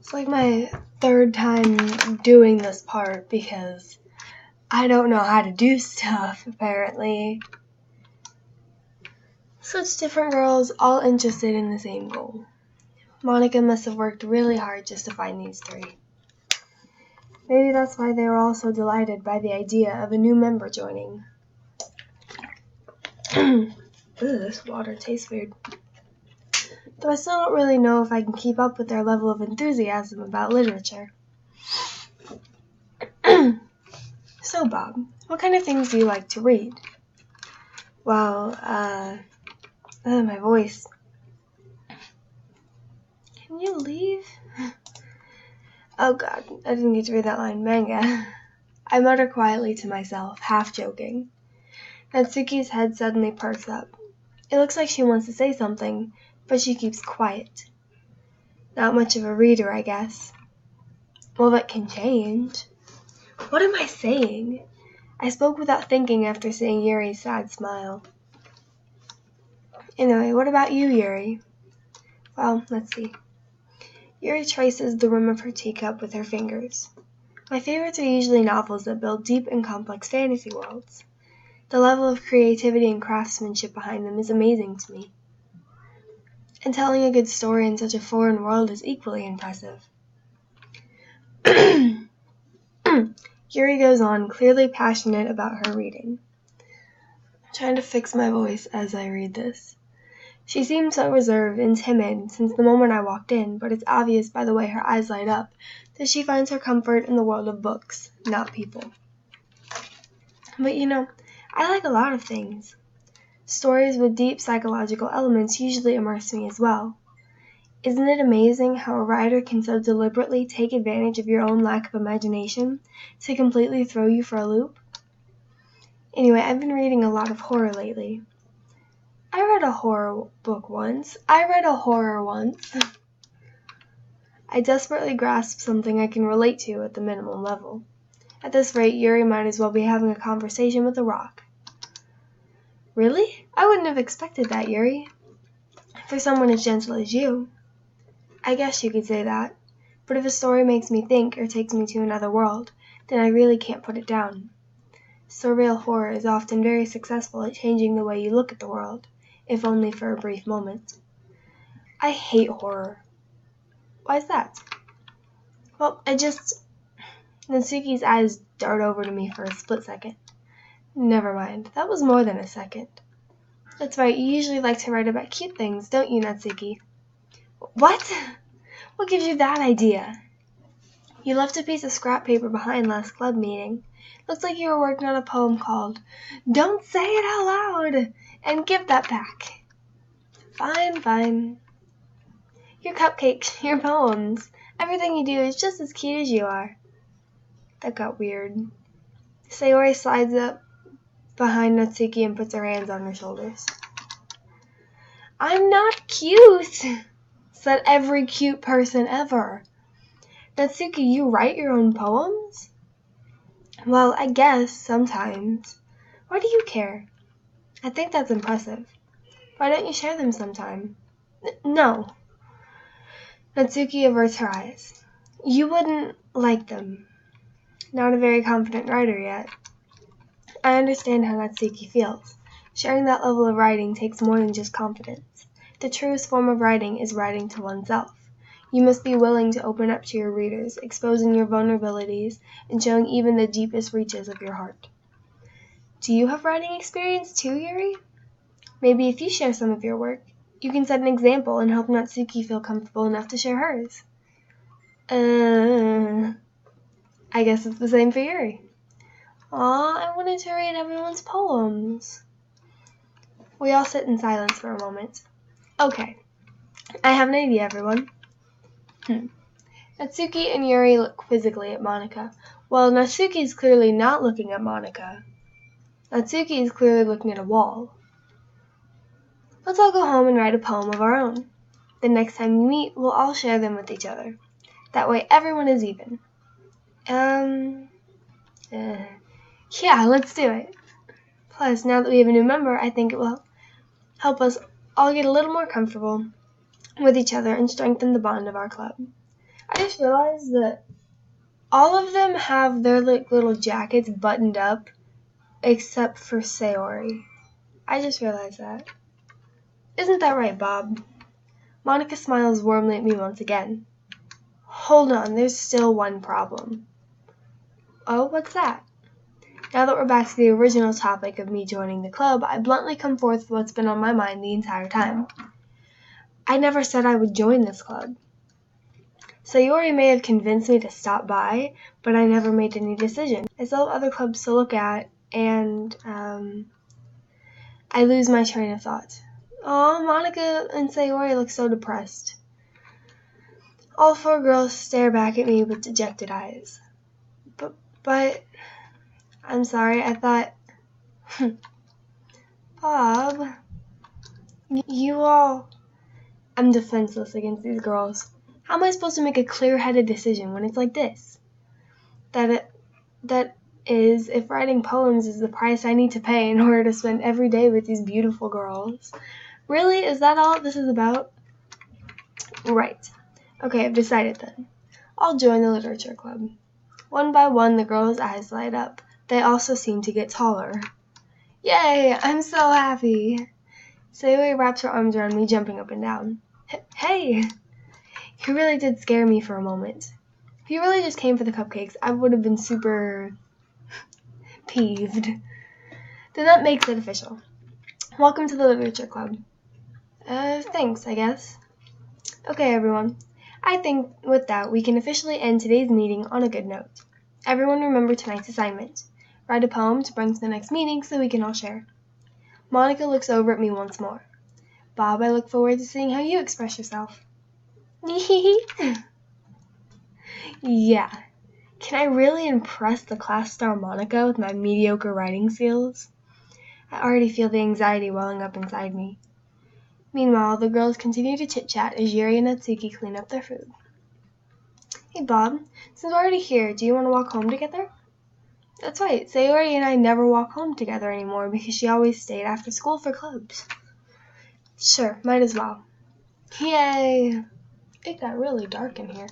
It's like my third time doing this part because I don't know how to do stuff, apparently. So it's different girls all interested in the same goal. Monica must have worked really hard just to find these three. Maybe that's why they were all so delighted by the idea of a new member joining. Ooh, this water tastes weird. Though I still don't really know if I can keep up with their level of enthusiasm about literature. So, Bob, what kind of things do you like to read? Well, my voice. Can you leave? Oh God, I didn't get to read that line. Manga. I mutter quietly to myself, half joking. Natsuki's head suddenly perks up. It looks like she wants to say something, but she keeps quiet. Not much of a reader, I guess. Well, that can change. What am I saying? I spoke without thinking after seeing Yuri's sad smile. Anyway, what about you, Yuri? Well, let's see. Yuri traces the rim of her teacup with her fingers. My favorites are usually novels that build deep and complex fantasy worlds. The level of creativity and craftsmanship behind them is amazing to me. And telling a good story in such a foreign world is equally impressive. Yuri goes on, clearly passionate about her reading. I'm trying to fix my voice as I read this. She seems so reserved and timid since the moment I walked in, but it's obvious by the way her eyes light up that she finds her comfort in the world of books, not people. But I like a lot of things. Stories with deep psychological elements usually immerse me as well. Isn't it amazing how a writer can so deliberately take advantage of your own lack of imagination to completely throw you for a loop? Anyway, I've been reading a lot of horror lately. I read a horror once. I desperately grasp something I can relate to at the minimum level. At this rate, Yuri might as well be having a conversation with a rock. Really? I wouldn't have expected that, Yuri. For someone as gentle as you. I guess you could say that. But if a story makes me think or takes me to another world, then I really can't put it down. Surreal horror is often very successful at changing the way you look at the world, if only for a brief moment. I hate horror. Why is that? Well, Natsuki's eyes dart over to me for a split second. Never mind, that was more than a second. That's right, you usually like to write about cute things, don't you, Natsuki? What? What gives you that idea? You left a piece of scrap paper behind last club meeting. Looks like you were working on a poem called Don't Say It Out Loud, and give that back. Fine. Your cupcakes, your poems, everything you do is just as cute as you are. That got weird. Sayori slides up behind Natsuki and puts her hands on her shoulders. I'm not cute, said every cute person ever. Natsuki, you write your own poems? Well, I guess, sometimes. Why do you care? I think that's impressive. Why don't you share them sometime? No. Natsuki averts her eyes. You wouldn't like them. Not a very confident writer yet. I understand how Natsuki feels. Sharing that level of writing takes more than just confidence. The truest form of writing is writing to oneself. You must be willing to open up to your readers, exposing your vulnerabilities and showing even the deepest reaches of your heart. Do you have writing experience too, Yuri? Maybe if you share some of your work, you can set an example and help Natsuki feel comfortable enough to share hers. I guess it's the same for Yuri. Aw, I wanted to read everyone's poems. We all sit in silence for a moment. Okay, I have an idea, everyone. Natsuki and Yuri look quizzically at Monica. Well, Natsuki's clearly not looking at Monica. Natsuki is clearly looking at a wall. Let's all go home and write a poem of our own. The next time we meet, we'll all share them with each other. That way everyone is even. Yeah, let's do it. Plus, now that we have a new member, I think it will help us all get a little more comfortable with each other and strengthen the bond of our club. I just realized that all of them have their little jackets buttoned up except for Sayori. I just realized that. Isn't that right, Bob? Monica smiles warmly at me once again. Hold on, there's still one problem. Oh, what's that? Now that we're back to the original topic of me joining the club, I bluntly come forth with what's been on my mind the entire time. I never said I would join this club. Sayori may have convinced me to stop by, but I never made any decision. I still have other clubs to look at, and I lose my train of thought. Aw, Monica and Sayori look so depressed. All four girls stare back at me with dejected eyes. But, I'm sorry, I thought, Bob, you all... I'm defenseless against these girls. How am I supposed to make a clear-headed decision when it's like this? That is, if writing poems is the price I need to pay in order to spend every day with these beautiful girls. Really? Is that all this is about? Right. Okay, I've decided then. I'll join the literature club. One by one, the girls' eyes light up. They also seem to get taller. Yay! I'm so happy! Sayori wraps her arms around me, jumping up and down. Hey! He really did scare me for a moment. If he really just came for the cupcakes, I would have been super peeved. Then that makes it official. Welcome to the literature club. Thanks, I guess. Okay, everyone. I think with that, we can officially end today's meeting on a good note. Everyone remember tonight's assignment. Write a poem to bring to the next meeting so we can all share. Monica looks over at me once more. Bob, I look forward to seeing how you express yourself. Yeah. Can I really impress the class star Monica with my mediocre writing skills? I already feel the anxiety welling up inside me. Meanwhile, the girls continue to chit-chat as Yuri and Natsuki clean up their food. Hey, Bob, since we're already here, do you want to walk home together? That's right, Sayori and I never walk home together anymore because she always stayed after school for clubs. Sure, might as well. Yay! It got really dark in here.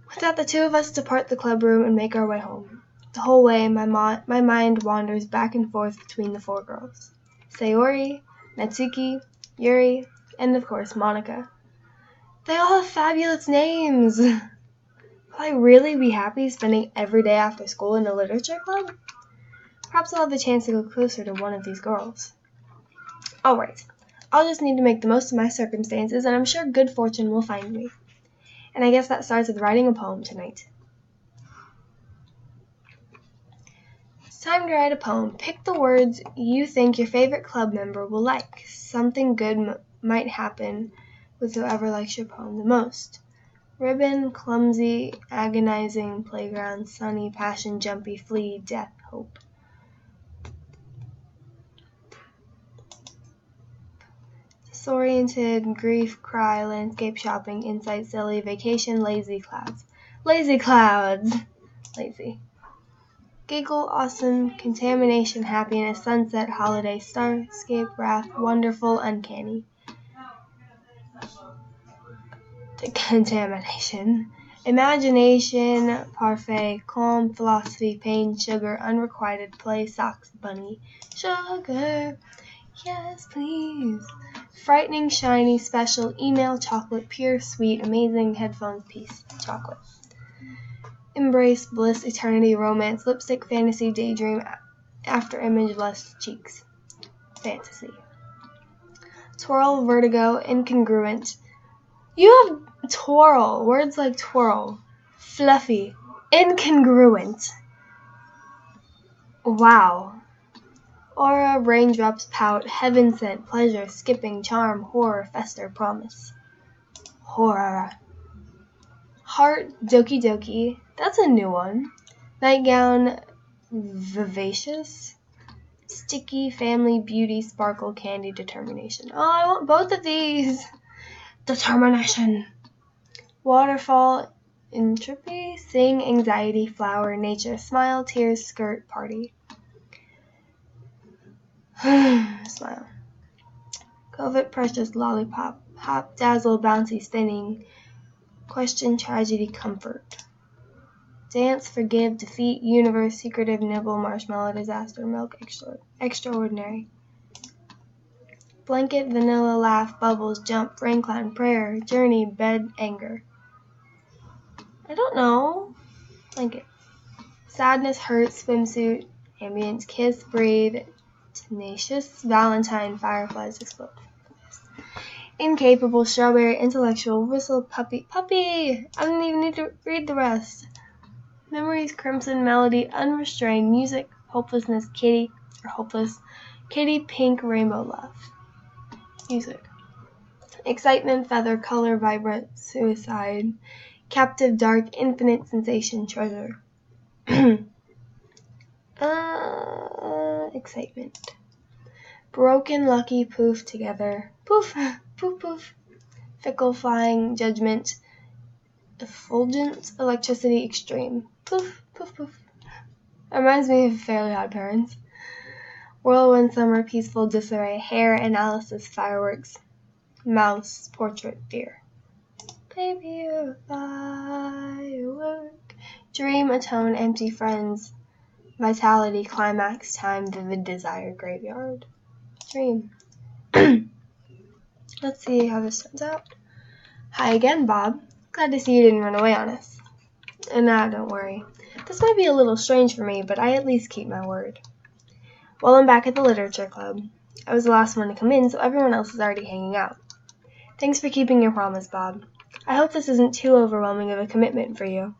With that, the two of us depart the club room and make our way home. The whole way, my mind wanders back and forth between the four girls. Sayori, Natsuki, Yuri, and of course, Monica. They all have fabulous names! Will I really be happy spending every day after school in a literature club? Perhaps I'll have the chance to go closer to one of these girls. Alright, I'll just need to make the most of my circumstances, and I'm sure good fortune will find me. And I guess that starts with writing a poem tonight. It's time to write a poem. Pick the words you think your favorite club member will like. Something good might happen with whoever likes your poem the most. Ribbon, clumsy, agonizing, playground, sunny, passion, jumpy, flea, death, hope. Disoriented, grief, cry, landscape shopping, insight, silly, vacation, lazy clouds. Lazy clouds! Lazy. Giggle, awesome, contamination, happiness, sunset, holiday, starscape, wrath, wonderful, uncanny. Contamination. Imagination, parfait, calm, philosophy, pain, sugar, unrequited, play, socks, bunny. Sugar, yes please. Frightening, shiny, special, email, chocolate, pure, sweet, amazing, headphones, peace, chocolate. Embrace, bliss, eternity, romance, lipstick, fantasy, daydream, after image, lust, cheeks. Fantasy. Twirl, vertigo, incongruent. You have twirl, words like twirl, fluffy, incongruent. Wow. Aura, raindrops, pout, heaven sent, pleasure, skipping, charm, horror, fester, promise. Horror. Heart, doki doki. That's a new one. Nightgown, vivacious. Sticky, family, beauty, sparkle, candy, determination. Oh, I want both of these. Determination. Waterfall, entropy, sing, anxiety, flower, nature, smile, tears, skirt, party. Smile. Covet, precious, lollipop, hop, dazzle, bouncy, spinning, Question, tragedy, comfort. Dance, forgive, defeat, universe, secretive, nibble, marshmallow, disaster, milk, extraordinary. Blanket, vanilla, laugh, bubbles, jump, rain cloud, prayer, journey, bed, anger. I don't know. Blanket. Sadness, hurt, swimsuit, ambience, kiss, breathe, tenacious, valentine, fireflies, explode. Incapable, strawberry, intellectual, whistle, puppy. I didn't even need to read the rest. Memories, crimson, melody, unrestrained, music, hopelessness, kitty, or hopeless, kitty, pink, rainbow, love. Music. Excitement, feather, color, vibrant, suicide, captive, dark, infinite, sensation, treasure. Excitement. Broken, lucky, poof, together. Poof, poof, poof. Fickle, flying, judgment. Effulgent, electricity, extreme. Poof, poof, poof. It reminds me of Fairly Odd Parents. Whirlwind, summer, peaceful, disarray. Hair, analysis, fireworks. Mouse, portrait, deer. Baby, you're a firework. Dream, atone, empty, friends. Vitality, climax, time, vivid, desire, graveyard. Dream. Let's see how this turns out. Hi again, Bob. Glad to see you didn't run away on us. Nah, don't worry. This might be a little strange for me, but I at least keep my word. Well, I'm back at the literature club. I was the last one to come in, so everyone else is already hanging out. Thanks for keeping your promise, Bob. I hope this isn't too overwhelming of a commitment for you.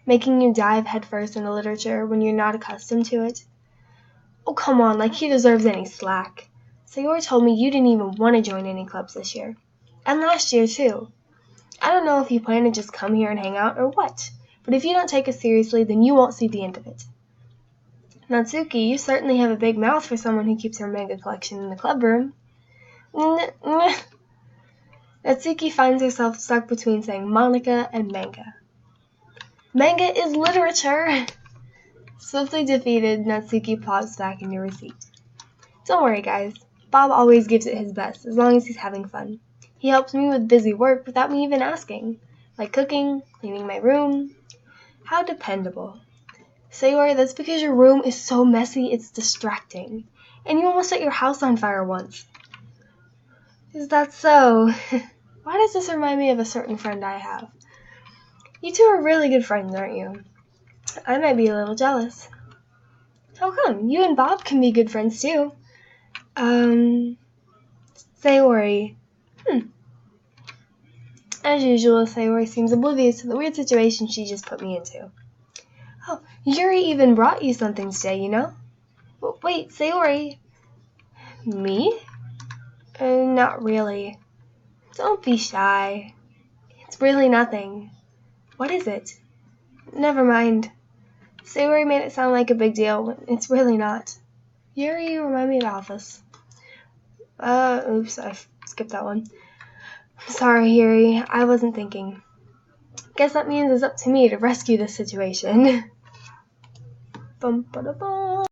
Making you dive headfirst into literature when you're not accustomed to it. Oh, come on, like he deserves any slack. Sayori told me you didn't even want to join any clubs this year. And last year, too. I don't know if you plan to just come here and hang out or what, but if you don't take us seriously, then you won't see the end of it. Natsuki, you certainly have a big mouth for someone who keeps her manga collection in the club room. Natsuki finds herself stuck between saying Monica and manga. Manga is literature! Swiftly defeated, Natsuki plops back into her seat. Don't worry, guys. Bob always gives it his best, as long as he's having fun. He helps me with busy work without me even asking, like cooking, cleaning my room. How dependable. Sayori, that's because your room is so messy it's distracting. And you almost set your house on fire once. Is that so? Why does this remind me of a certain friend I have? You two are really good friends, aren't you? I might be a little jealous. How come? You and Bob can be good friends too. Sayori. As usual, Sayori seems oblivious to the weird situation she just put me into. Oh, Yuri even brought you something today, you know? Wait, Sayori. Me? Not really. Don't be shy. It's really nothing. What is it? Never mind. Sayori made it sound like a big deal, but it's really not. Yuri, you remind me of Alphys. Oops, I skipped that one. Sorry, Yuri, I wasn't thinking. Guess that means it's up to me to rescue this situation. Bum, ba, da, bum.